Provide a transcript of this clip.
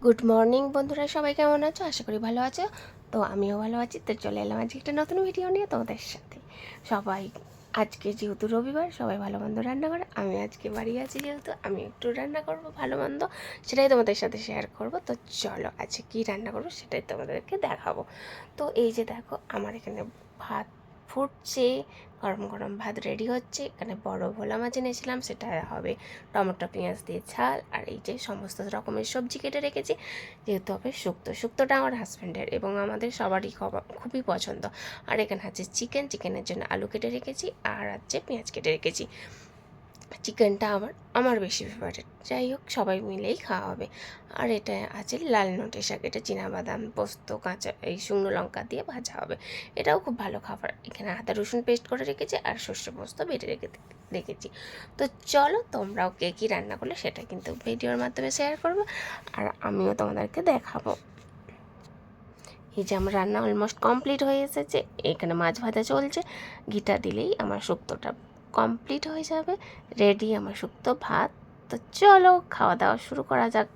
Good morning বন্ধুরা, সবাই কেমন আছো? আশা করি ভালো আছো। তো আমিও ভালো আছি। তো চলে এলাম আজকে একটা নতুন ভিডিও নিয়ে তোমাদের সাথে। সবাই আজকে যেহেতু রবিবার, সবাই ভালো মন্দ রান্না করে। আমি আজকে বাড়ি আছি, যেহেতু আমি একটু রান্না করব ভালো মন্দ, সেটাই তোমাদের সাথে শেয়ার করব। তো চলো আজকে কী রান্না করবো সেটাই তোমাদেরকে দেখাবো। তো এই যে দেখো, আমার এখানে ভাত ফুটছে, গরম গরম ভাত রেডি হচ্ছে। এখানে বড় ভোলা মাছ এনেছিলাম, সেটা হবে টমেটো পেঁয়াজ দিয়ে ঝাল। আর এই যে সমস্ত রকমের সবজি কেটে রেখেছি, যেহেতু হবে শুক্তো। শুক্তোটা আমার হাজব্যান্ডের এবং আমাদের সবারই খুবই পছন্দ। আর এখানে আছে চিকেনের জন্য আলু কেটে রেখেছি, আর আছে পেঁয়াজ কেটে রেখেছি। চিকেনটা আমার বেশি ফেভারিট। যাই হোক, সবাই মিলেই খাওয়া হবে। আর এটা আছে লাল নোটে শাক, এটা চীনাবাদাম পোস্ত কাঁচা এই শুকনো লঙ্কা দিয়ে ভাজা হবে। এটাও খুব ভালো খাবার। এখানে আদা রসুন পেস্ট করে রেখেছি, আর সর্ষে পোস্ত বেটে রেখেছি। তো চলো, তোমরাও কে কী রান্না করলে সেটা কিন্তু ভিডিওর মাধ্যমে শেয়ার করবো, আর আমিও তোমাদেরকে দেখাবো। এই যে আমার রান্না অলমোস্ট কমপ্লিট হয়ে এসেছে। এখানে মাছ ভাজা চলছে। ঘিটা দিলেই আমার শুক্তোটা কমপ্লিট হয়ে যাবে। রেডি আমার শুক্তো ভাত। তো চলো খাওয়া দাওয়া শুরু করা যাক।